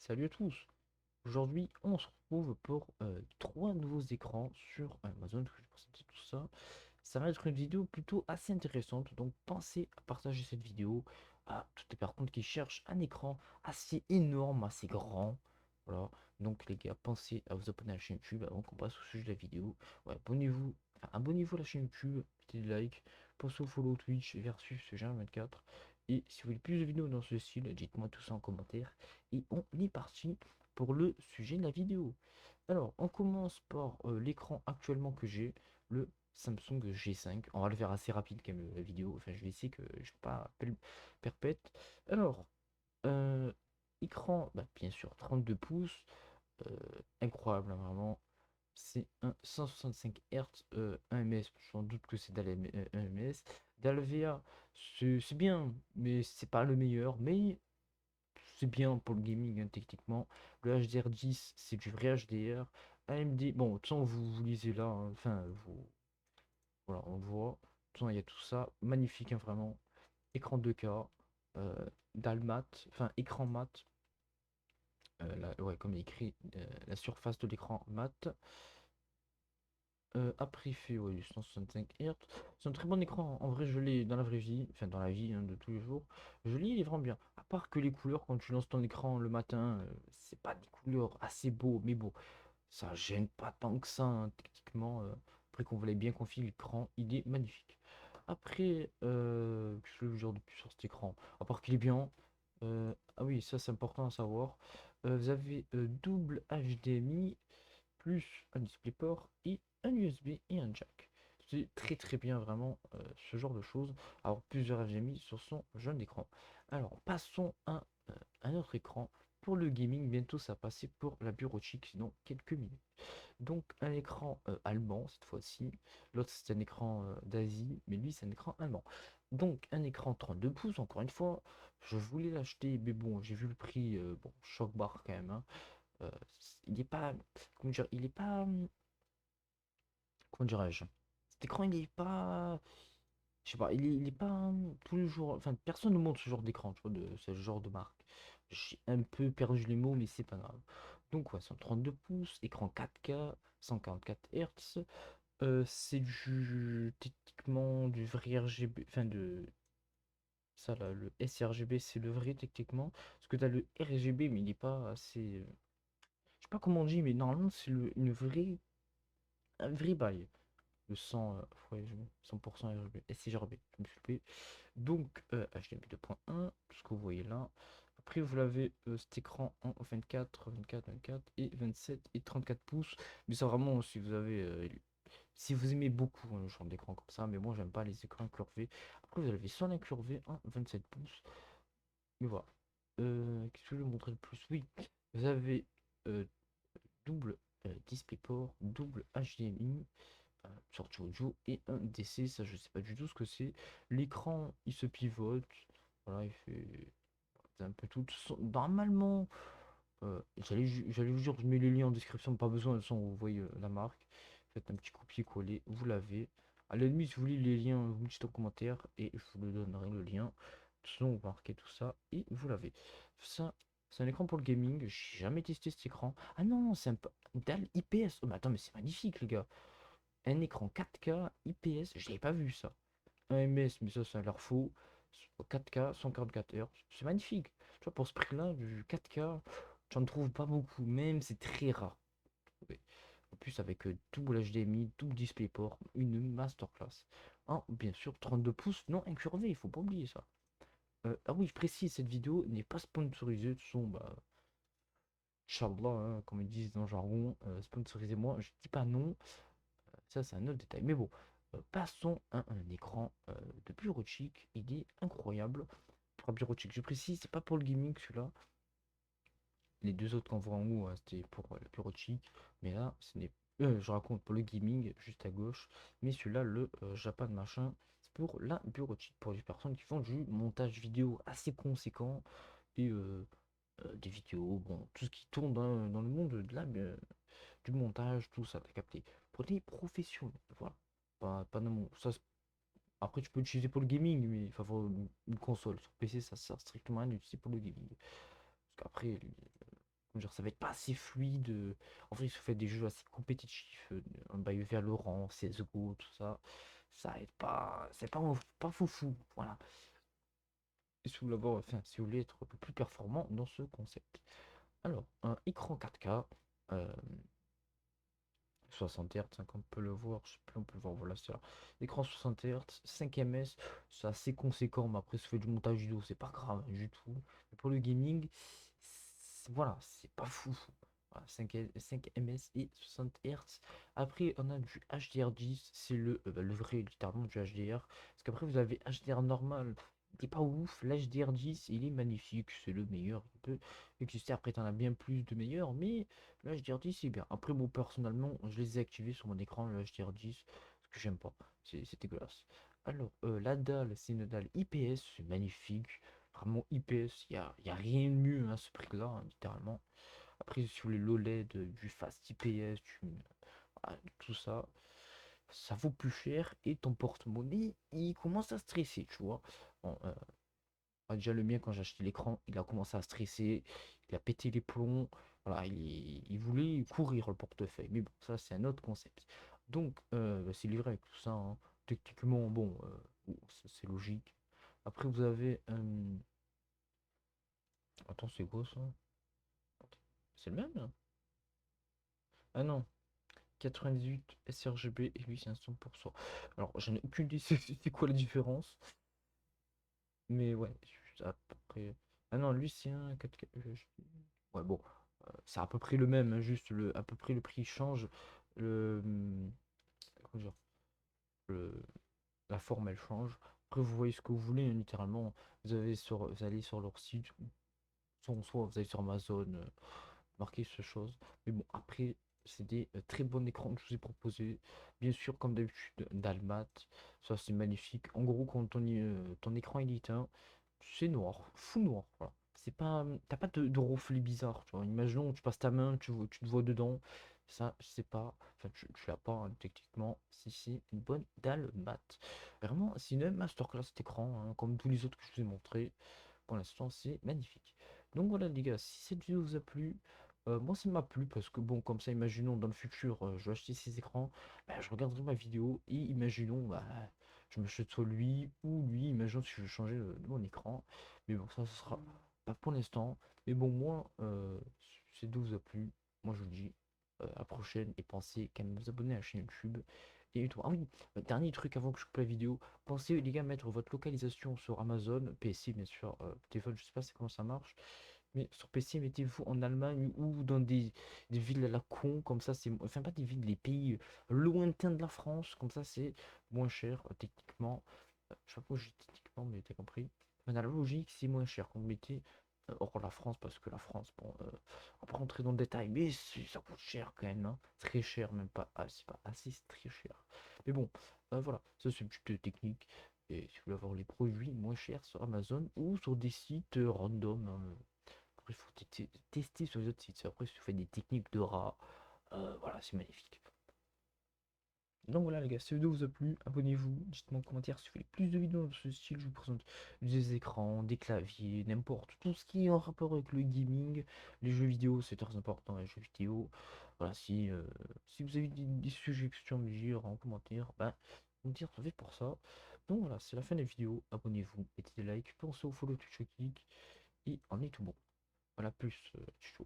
Salut à tous. Aujourd'hui, on se retrouve pour trois nouveaux écrans sur Amazon. Que je vais présenter tout ça. Ça va être une vidéo plutôt assez intéressante. Donc, pensez à partager cette vidéo à toutes les personnes qui cherchent un écran assez énorme, assez grand. Voilà. Donc, les gars, pensez à vous abonner à la chaîne YouTube avant qu'on passe au sujet de la vidéo. Ouais, abonnez-vous. Enfin, abonnez-vous à la chaîne YouTube. Mettez des likes. Pensez au follow Twitch versus ce 24. Et si vous voulez plus de vidéos dans ce style, dites-moi tout ça en commentaire. Et on est parti pour le sujet de la vidéo. Alors, on commence par l'écran actuellement que j'ai, le Samsung G5. On va le faire assez rapide quand même la vidéo. Enfin, je vais essayer que je ne pas perpète. Alors, euh, écran, bah, bien sûr, 32 pouces. euh, Incroyable, hein, vraiment. C'est un 165 Hz, 1 ms. J'en doute que c'est d'AL 1 ms. D'Alvea, c'est bien, mais c'est pas le meilleur. Mais c'est bien pour le gaming, hein, techniquement. Le HDR10, c'est du vrai HDR. AMD, bon, de toute façon, vous lisez là, hein, enfin, voilà, on le voit. De toute façon, il y a tout ça. Magnifique, hein, vraiment. Écran 2K, euh, dalle mat, enfin, écran mat. Ouais, comme il est écrit, la surface de l'écran mat. Après, il fait ouais, 165 Hz. C'est un très bon écran. En vrai, je l'ai dans la vraie vie, enfin dans la vie hein, de tous les jours. Je l'ai, il est vraiment bien. À part que les couleurs, quand tu lances ton écran le matin, c'est pas des couleurs assez beaux, mais bon, ça gêne pas tant que ça, hein, techniquement. Après qu'on voulait bien confier l'écran, il est magnifique. Après, qu'est-ce que je veux dire de plus sur cet écran? À part qu'il est bien. Ah oui, ça c'est important à savoir. Vous avez double HDMI plus un DisplayPort et un USB et un jack. C'est très très bien vraiment ce genre de choses. Alors plusieurs HDMI sur son jeune écran. Alors passons à un autre écran. Pour le gaming, bientôt ça va passer pour la bureautique, sinon quelques minutes. Donc un écran allemand cette fois-ci. L'autre c'est un écran d'Asie, mais lui c'est un écran allemand. Donc un écran 32 pouces, encore une fois. Je voulais l'acheter, mais bon, j'ai vu le prix, bon, choc barre quand même, hein. Euh, il n'est pas, comment dire, il est pas, comment dirais-je, cet écran il est pas, je sais pas, il est pas tous les jours, enfin personne ne montre ce genre d'écran, tu vois, de ce genre de marque. J'ai un peu perdu les mots, mais c'est pas grave. Donc ouais, c'est un 32 pouces, écran 4K, 144 Hz. C'est du techniquement du vrai RGB, enfin de ça là, le sRGB c'est le vrai techniquement, parce que tu as le RGB mais il est pas assez, je sais pas comment on dit, mais normalement c'est une vraie un vrai bail. Le 100, ouais, 100% RGB, sRGB, je me suis trompé. Donc, HDMI 2.1, tout ce que vous voyez là. Après, vous l'avez cet écran en 24, 24, 24 et 27 et 34 pouces. Mais ça, vraiment, si vous avez, si vous aimez beaucoup hein, le genre d'écran comme ça, mais moi, j'aime pas les écrans incurvés. Après, vous avez son incurvé en 27 pouces. Mais voilà. Qu'est-ce que je vais vous montrer de plus? Oui, vous avez euh, double DisplayPort, double HDMI, sortie audio et un DC, ça je sais pas du tout ce que c'est. L'écran il se pivote, voilà, il fait c'est un peu tout. Normalement, j'allais vous dire, je mets les liens en description, pas besoin, de toute façon, vous voyez la marque. Faites un petit copier-coller, vous l'avez. À la limite, si vous voulez les liens, vous me dites en commentaire et je vous le donnerai le lien. Sinon, vous marquez tout ça et vous l'avez. Ça, c'est un écran pour le gaming. J'ai jamais testé cet écran. Ah non, c'est un dalle IPS. Oh, mais attends, mais c'est magnifique, les gars. Un écran 4K IPS, je n'avais pas vu ça. Un ms, mais ça a l'air faux. 4K, 144 Hz, c'est magnifique. Tu vois, pour ce prix-là, du 4K, j'en trouve pas beaucoup, même c'est très rare. Ouais. En plus, avec double HDMI, double DisplayPort, une masterclass. Bien sûr, 32 pouces, non incurvé, il faut pas oublier ça. Ah oui, je précise, cette vidéo n'est pas sponsorisée, de son, bah, Inch'Allah, hein, comme ils disent dans le jargon, sponsorisez-moi, je dis pas non. Ça, c'est un autre détail. Mais bon, passons à un écran de bureautique. Il est incroyable. Pour un bureautique, je précise, c'est pas pour le gaming celui-là. Les deux autres qu'on voit en haut, hein, c'était pour le bureautique. Mais là, ce n'est je raconte pour le gaming, juste à gauche. Mais celui-là, le Japan machin, c'est pour la bureautique. Pour les personnes qui font du montage vidéo assez conséquent. Et des vidéos, bon, tout ce qui tourne dans le monde de du montage, tout ça, t'as capté. Pour des professionnels, voilà. Pas dans mon. Ça, après, tu peux l'utiliser pour le gaming, mais il faut avoir une console. Sur PC, ça sert strictement à rien d'utiliser pour le gaming. Parce qu'après, comment dire, ça va être pas assez fluide. En vrai, si vous faites des jeux assez compétitifs, bah, Valorant, CSGO, tout ça, ça aide pas, pas foufou, voilà. Et si vous voulez enfin, si vous voulez être un peu plus performant dans ce concept. Alors, un écran 4K, euh, 60 Hz, hein, comme on peut le voir, je sais plus, on peut le voir, voilà, c'est là. Écran 60 Hz, 5 ms, c'est assez conséquent, mais après, si vous faites du montage vidéo, c'est pas grave du tout. Mais pour le gaming, voilà, c'est pas fou. Voilà, 5 ms et 60 Hz. Après, on a du HDR10, c'est le vrai, littéralement, du HDR. Parce qu'après, vous avez HDR normal, il est pas ouf. L'HDR10, il est magnifique, c'est le meilleur. Il peut exister. Après, t'en as bien plus de meilleurs, mais le HDR10, c'est bien. Après, moi, personnellement, je les ai activés sur mon écran, le HDR10, parce que j'aime pas. C'est dégueulasse. Alors, la dalle, c'est une dalle IPS, c'est magnifique. Vraiment IPS, y a rien de mieux à ce prix-là, hein, littéralement. Après, si vous voulez l'OLED, du Fast IPS, voilà, tout ça, ça vaut plus cher et ton porte-monnaie, il commence à stresser, tu vois. Bon, déjà, le mien, quand j'ai acheté l'écran, il a commencé à stresser, il a pété les plombs. Voilà, il voulait courir le portefeuille. Mais bon, ça, c'est un autre concept. Donc, bah, c'est livré avec tout ça, hein. Techniquement, bon, bon, c'est logique. Après, vous avez. Attends, c'est quoi ça? C'est le même, là? Ah non, 98 sRGB et lui, c'est un 100%. Alors, j'en ai aucune idée, c'est quoi la différence? Mais ouais, juste à peu près. Ah non, lui, c'est un 4K. Ouais, bon, c'est à peu près le même, hein, juste à peu près le prix change. Le, comment dire, le- la forme, elle change. Après, vous voyez ce que vous voulez, hein, littéralement. Vous allez sur leur site, soit vous allez sur Amazon, marquer ce chose. Mais bon, après, c'est des très bons écrans que je vous ai proposés. Bien sûr, comme d'habitude, d'Almat. Ça, c'est magnifique. En gros, quand ton écran il est éteint, c'est noir, fou noir. Voilà. C'est pas, t'as pas de reflet bizarre. Tu vois. Imaginons, tu passes ta main, tu te vois dedans. Ça, c'est pas. Enfin, tu l'as pas, hein, techniquement. Si c'est une bonne dalle mat. Vraiment, c'est une masterclass cet écran, hein, comme tous les autres que je vous ai montré. Pour l'instant, c'est magnifique. Donc voilà, les gars, si cette vidéo vous a plu, moi ça m'a plu parce que bon, comme ça, imaginons dans le futur, je vais acheter ces écrans, bah, je regarderai ma vidéo et imaginons, bah, je m'achète soit lui ou lui, imaginons si je veux changer de mon écran. Mais bon, ça, ce sera pas pour l'instant. Mais bon, moi, si cette vidéo vous a plu, moi je vous dis à la prochaine et pensez quand même à vous abonner à la chaîne YouTube. Et toi, ah oui, dernier truc avant que je coupe la vidéo, pensez les gars à mettre votre localisation sur Amazon, PC bien sûr, téléphone, je sais pas c'est comment ça marche, mais sur PC mettez-vous en Allemagne ou dans des villes à la con, comme ça c'est, enfin pas des villes, des pays lointains de la France, comme ça c'est moins cher techniquement. Je sais pas pourquoi j'ai dit techniquement, mais t'as compris. Mais dans la logique, c'est moins cher quand vous mettez hors la France, parce que la France, bon, on va pas rentrer dans le détail, mais ça coûte cher quand même, hein. Très cher, même pas, c'est pas assez, c'est très cher. Mais bon, voilà, ça c'est une petite technique. Et si vous voulez avoir les produits moins chers sur Amazon ou sur des sites random, hein. Après, il faut tester sur les autres sites. Après, si vous faites des techniques de rat, voilà, c'est magnifique. Donc voilà les gars, si cette vidéo vous a plu, abonnez-vous, dites-moi en commentaire si vous voulez plus de vidéos dans ce style, je vous présente des écrans, des claviers, n'importe, tout ce qui est en rapport avec le gaming, les jeux vidéo, c'est très important les jeux vidéo. Voilà, si vous avez des suggestions à me dire en commentaire, bah, vous me dire, ça fait pour ça. Donc voilà, c'est la fin de la vidéo, abonnez-vous, mettez des likes, pensez au follow Twitch clic, et on est tout bon. Voilà, plus, ciao.